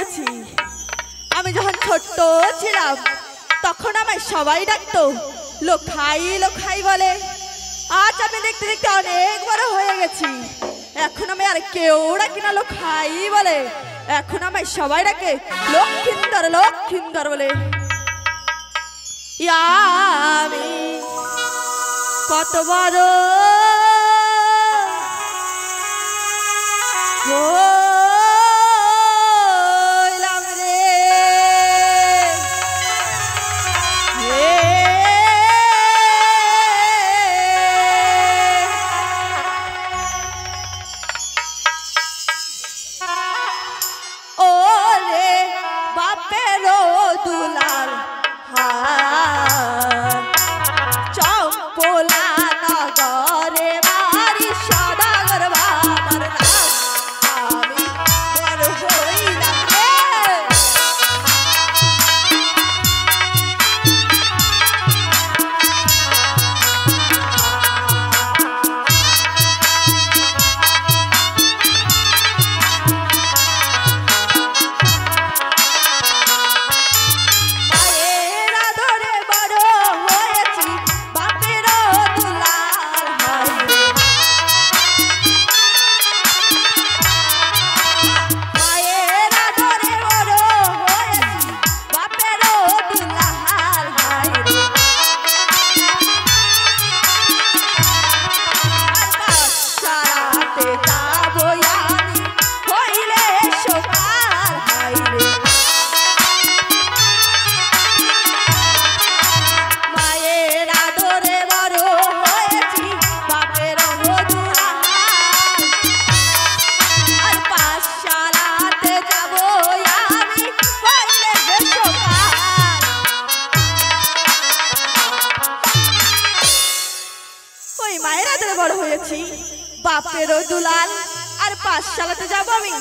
গেছি। আমি যখন ছোট্ট ছিলাম তখন আমায় সবাই ডাকতো লোখাই লোখাই বলে। আজ আমি দেখতে দেখতে অনেক বড় হয়ে গেছি, এখন আমি আর কেউ ডাকি না লোখাই বলে, এখন আমায় সবাই ডাকে লক্ষিন্দর লক্ষিন্দর বলে। আমি কত বড় হইলাম রে, ও রে বাপেরও দুলাল চম্পলা নগরে বাড়ি সদাগর বাবার নাম। আমি বড় হইলাম রে, মায়ের আদরে বড় হয়েছি বাপেরও দুলাল হয় রে। মায়ের আদরে বড় হয়েছি বাপেরও দুলাল হয় রে। আর পাঠশালাতে যাবো আমি হইলে সকাল হয় রে। মায়ের আদরে বড় হয়েছি বাপেরও দুলাল, আর পাঠশালাতে যাবো আমি হইলে সকাল। ওই মায়ের আদরে বড় হয়েছি বাপেরও দুলাল, আর পাঠশালাতে যাবো আমি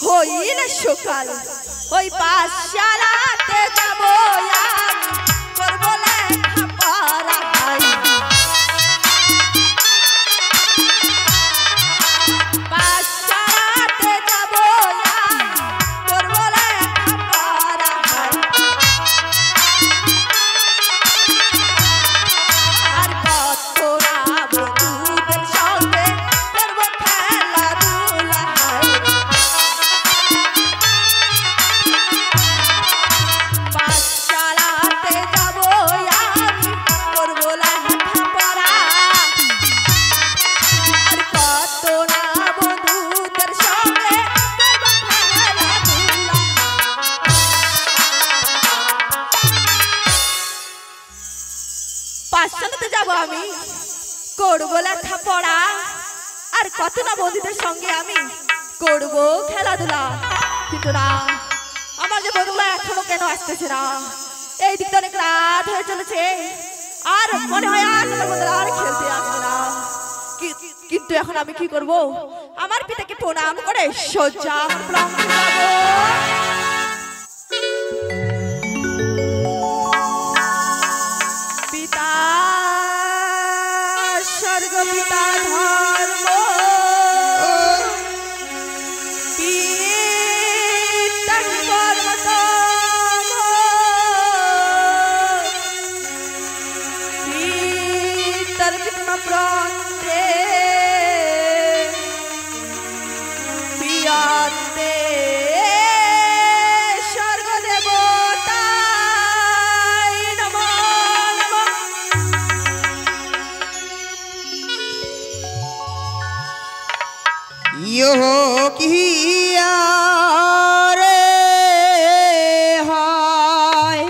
হইলে সকাল। ওই পাঠশালাতে যাবো আমি করবো লেখাপড়া হাই। পাঠশালাতে যাবো আমি করবো লেখাপড়া হাই। আর কতরা বন্ধুদের সঙ্গে করবো খেলাধুলা হাই। পাঠশালাতে যাবো আমি করবো লেখাপড়া, আর কতরা বন্ধুদের সঙ্গে করবো খেলাধুলা। পাঠশালাতে যাবো আমি করবো লেখাপড়া, আর কত না বন্ধুদের সঙ্গে আমি করবো খেলাধুলা। কিন্তু না, আমার যে বন্ধুগুলো এখনো কেন আসতেছে না? এই দিকটা অনেক রাত হয়ে চলেছে, আর মনে হয় আজ আমার বন্ধুরা আর খেলতে আসবে না। কিন্তু এখন আমি কি করব? আমার পিতাকে প্রণাম করে সোজা প্রাঙ্গণে যাবো। পিতা স্বর্গ পিতা ধর্ম, পিতা কর্ম তম, পিতার কৃষ্ণ প্রান্তে পিয়াতে স্বর্গ দেবতায় নমঃ নমঃ। ইহ কিয়া রে হয়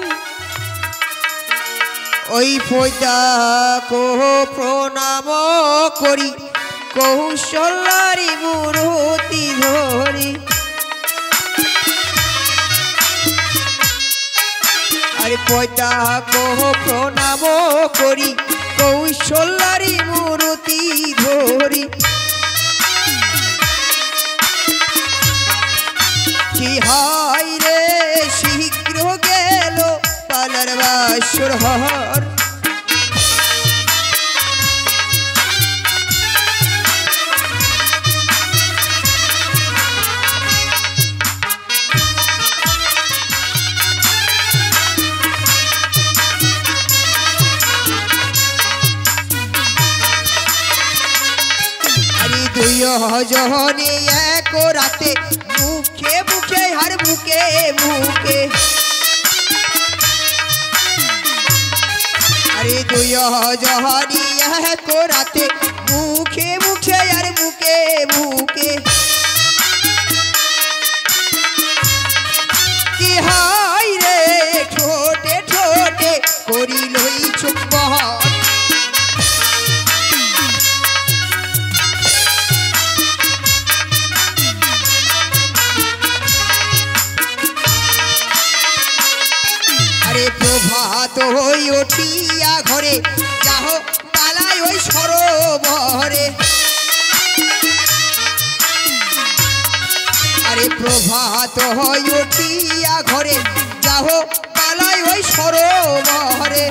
ওই ফৈতা কহ প্রণাম করি কৌশলারি মূর্তি ধরি। আরে পয়তা কহ প্রণাম করি কৌশলারি মূর্তি ধরি। কি হাই রে শীঘ্র গেল পালার বাসর হর। জহনে এক রাতে মুখে মুখে আর মুখে মুখে আরে দুই জহনি এক রাতে মুখে মুখে আর মুখে মুখে কি হাই রে ঠোঁটে ঠোঁটে করিলই চুম্বন আরে প্রভাত হই উঠিয়া ঘরে যাহ পালাই ওই সরোবরে আরে প্রভাত হই উঠিয়া ঘরে যাহ পালাই ওই সরোবরে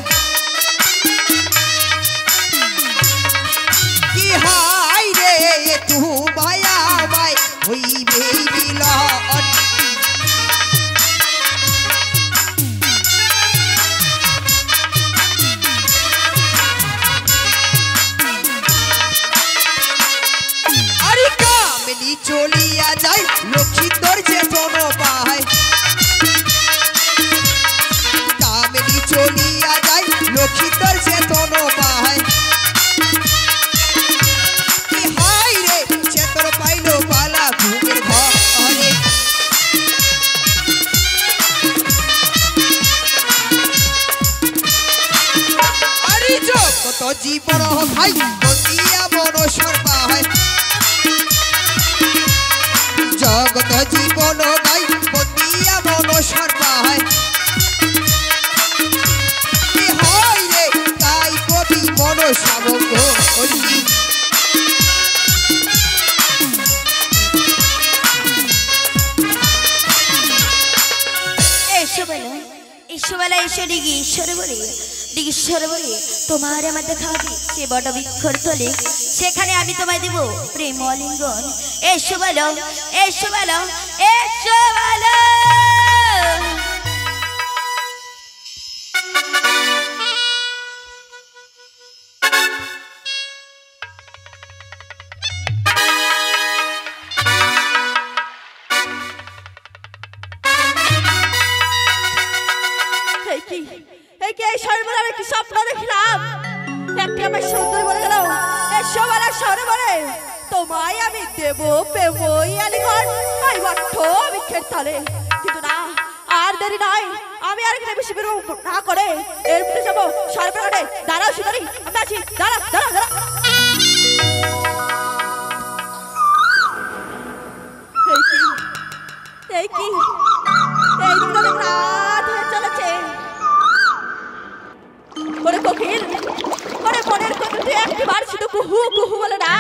কি হাই রে তু ভায়া ভাই হইবে মিলন চলিয়া যায় লক্ষ্মী তোর চেতন পায় কামিনী চলিয়া যায় লক্ষ্মী তোর চেতন পায় কি হাই রে চেতন পাইল পালা ঘুমের ঘরে আরে জগত জীবন ভাই বন্দিয়া মন সর্বায় জগত জীবন গাই বন্দিয়া মন সর্বায় কি হয় রে তাই কবি মন সাবঙ্গ হলি এসো বেলা এসে দিগীশ্বরে বলে তোমার আমার দেখা হবে সে বট বৃক্ষর তলে সেখানে আমি তোমায় দেব প্রেম অলিঙ্গন এসো বলো এসো বলো এসো বলো স্বপ্ন দেখলাম একটি আমার সুন্দর বলে গেল এসো বলা সরে বলে তোমায় আমি দেব প্রেমই আলিঘর আই অর্থ বৃক্ষের তলে কিন্তু না আর দেরি নাই আমি আর এখানে বেশি বেরো না করে এর মধ্যে যাবো সরবরাহে দাঁড়াও সুন্দরী আমি আছি দাঁড়া দাঁড়া দাঁড়া এই কি এই দিন রাত হয়ে চলেছে ওরে কোকিল ওরে মনের কথা তুই একবার শুধু কুহু কুহু বলে না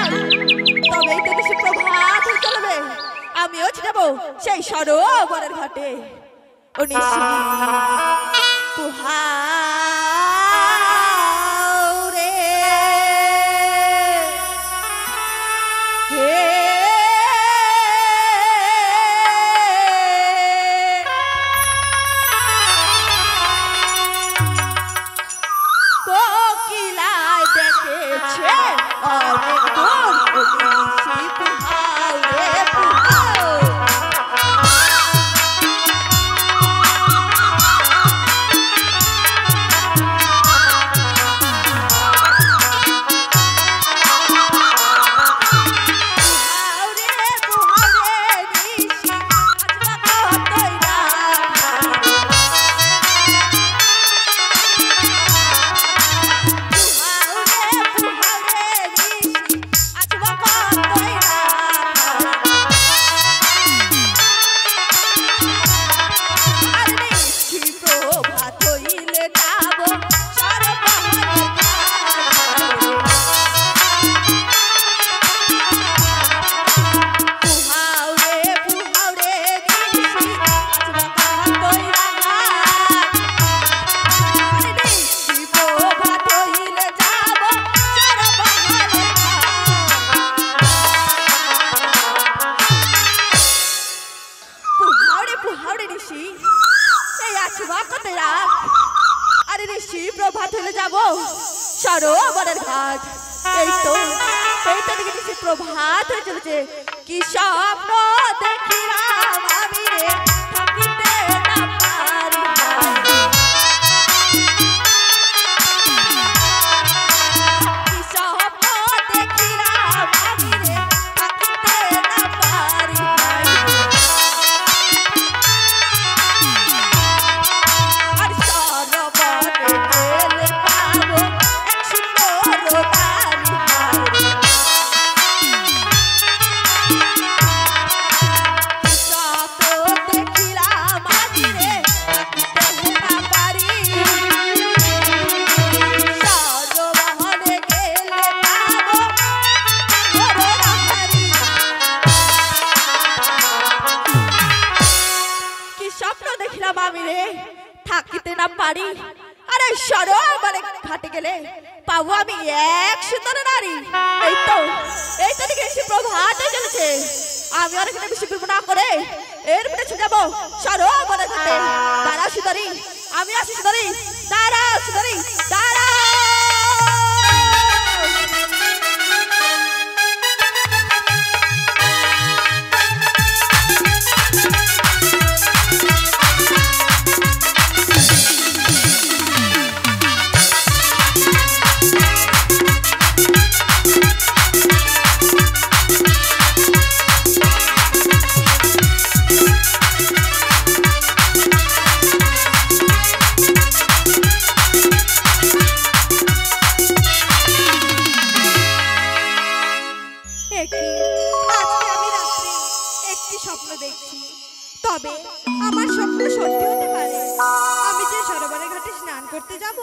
তবেই তো বেশি প্রভাত হয়ে চলবে আমিও যাবো সেই সরোবরের ঘাটে ও নিশি কুহাও রে হে সরোবরের ঘাট এই তো দেখি সে প্রভাত হয়ে চলেছে। কি স্বপ্ন দেখিলাম আমি রে, থাকিতে না পারি। কি স্বপ্ন দেখিলাম আমি রে, থাকিতে না পারি। আর সরবরে গেলে পাবো এক সুন্দর তারি হায়। স্বপ্ন দেখিলাম আমি রে, থাকিতে না পারি। সরবরে গেলে পাবো হরহারি। কি স্বপ্ন দেখিলাম আমি রে, থাকিতে না পারি। আরে সরোবরে ঘাটে গেলে পাবো আমি এক সুন্দর নারী। এই তো দিকে এসে প্রভাত হয়ে চলেছে। আমি আর এখানে বেশি বিলম্ব না করে এর পিছনে যাবো সরোবরে ঘাটে। দাঁড়া সুন্দরী, আমি আসি সুন্দরী, দাঁড়া সুন্দরী, দাঁড়া। আজকে আমি রাত্রে একটি স্বপ্ন দেখছি, তবে আমার স্বপ্ন সত্যি হতে পারে। আমি যে সরোবরের ঘাটে স্নান করতে যাব,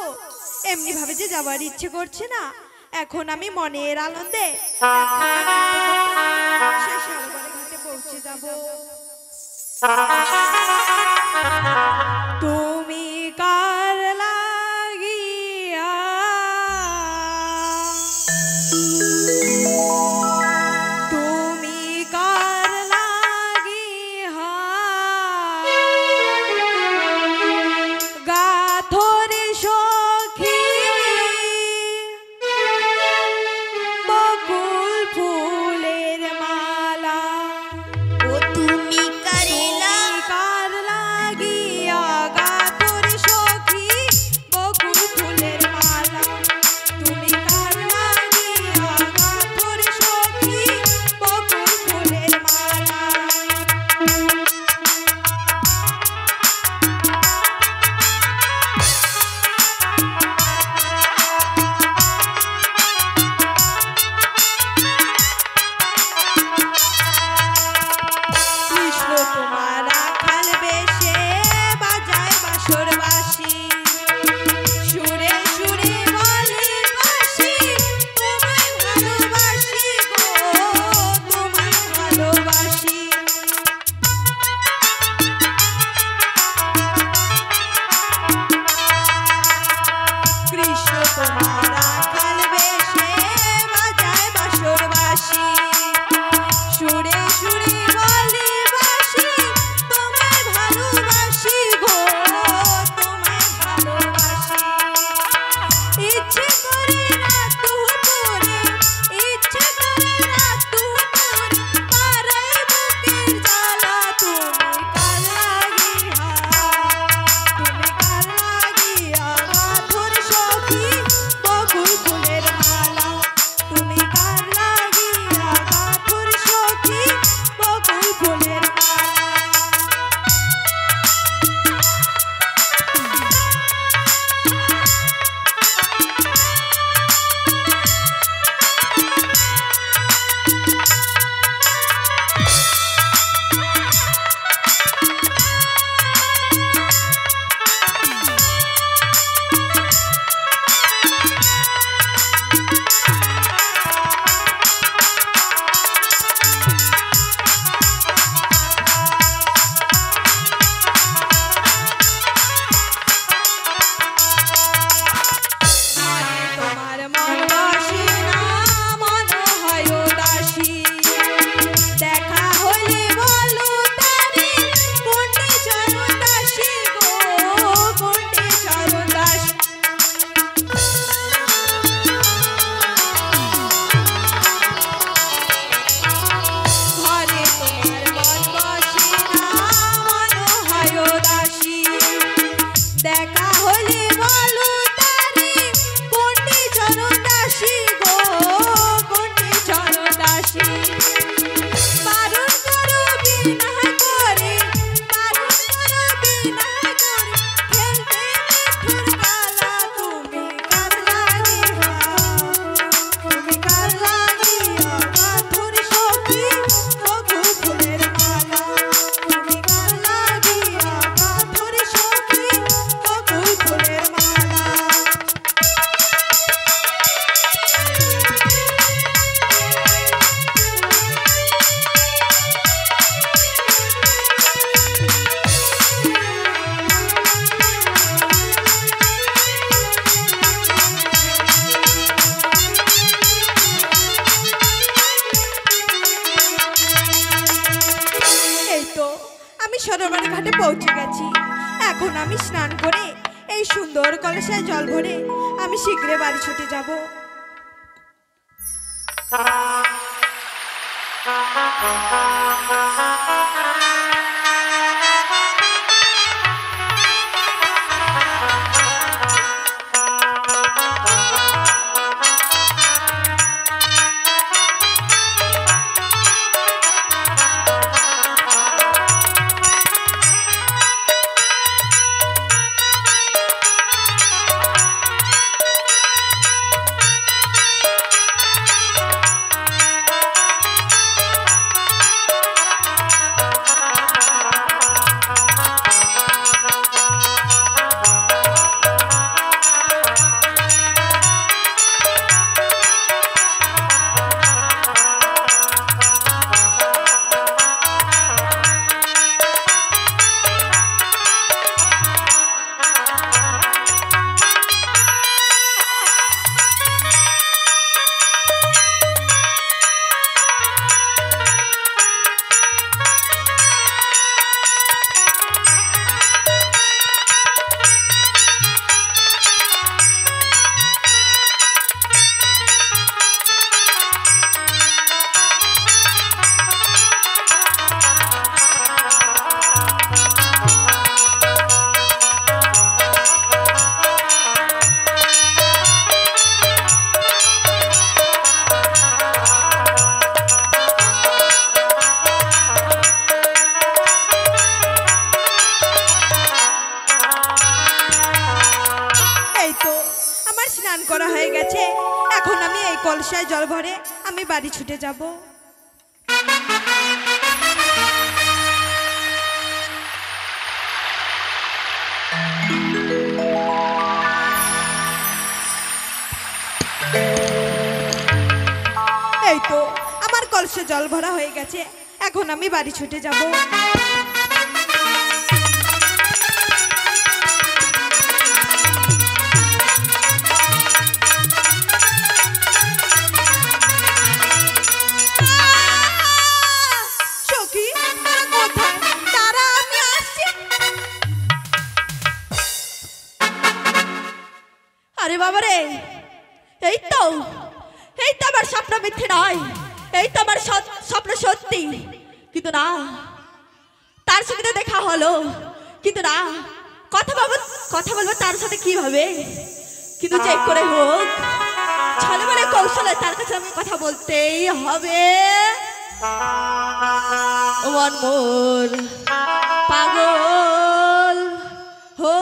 এমনি ভাবে যে যাওয়ার ইচ্ছে করছে না। এখন আমি মনের আনন্দে সেই সরোবরের ঘাটে পৌঁছে যাব। তুমি কার লাগিয়া তুমি কার লাগিয়া গাথরে সখী বকুল ফুলের মালা। ও তুমি কারে তুমি আমি সরোবর ঘাটে পৌঁছে গেছি। এখন আমি স্নান করে এই সুন্দর কলসায় জল ভরে আমি শীঘ্রই বাড়ি ছুটে যাব। স্নান করা হয়ে গেছে, এখন আমি এই কলসায় জল ভরে আমি বাড়ি ছুটে যাব। এই তো আমার কলসে জল ভরা হয়ে গেছে, এখন আমি বাড়ি ছুটে যাব। আরে বাবা রে, এই তো আমার স্বপ্ন মিথ্যে নয়, এই তো আমার স্বপ্ন সত্যি। কিন্তু না, তার সাথে তো দেখা হলো, কিন্তু না, কথা বলবো তার সাথে কিভাবে? কিন্তু যে করে হোক ছলে বলে কৌশলে তার কাছে আমি কথা বলতেই হবে। মন মোর পাগল হো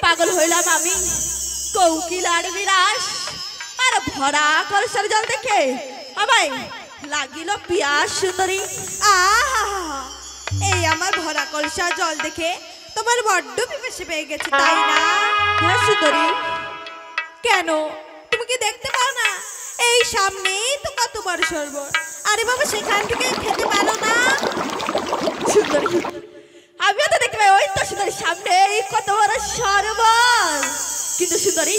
পাগল হইলাম আমি। কোকিলার বিরাস আর ভরা কলসার জল দেখে আমায় লাগিল পিয়াস সুন্দরী। আহা, এই আমার ভরা কলসার জল দেখে তোমার বড্ড পিপাসা পেয়ে গেছে, তাই না? হ্যাঁ সুন্দরী, কেন তুমি তুমি কি দেখতে পাও না এই সামনেই তো কত বড় সরোবর? আরে বাবা সেখান থেকে খেতে পারো না? সুন্দরী, আমিও তো দেখতে পাই ওই তো সুন্দরী সামনে এই কত বড় সরোবর। কিন্তু সুন্দরী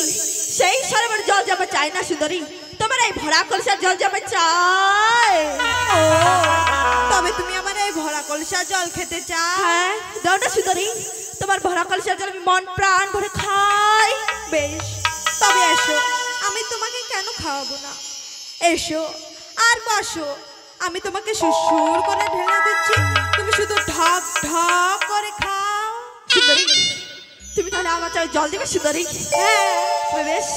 সেই সরোবর জল যাবে চাই না সুন্দরী, তোমার এই ভরা কলসার জল যাবে চাই। ও তবে তুমি আমার এই ভরা কলসা জল খেতে চাও? হ্যাঁ দাও না সুন্দরী, তোমার ভরা কলসার জল আমি মন প্রাণ ভরে খাই। বেশ, তবে এসো, আমি তোমাকে কেন খাওয়াবো না। এসো আর বসো, আমি তোমাকে সুসুর করে ঢেলে দিচ্ছি, তুমি শুধু ঢক ঢক করে খাও। সুন্দরী তুমি তাহলে আমার চাই জল দিবে সুন্দরী? হ্যাঁ বেশ।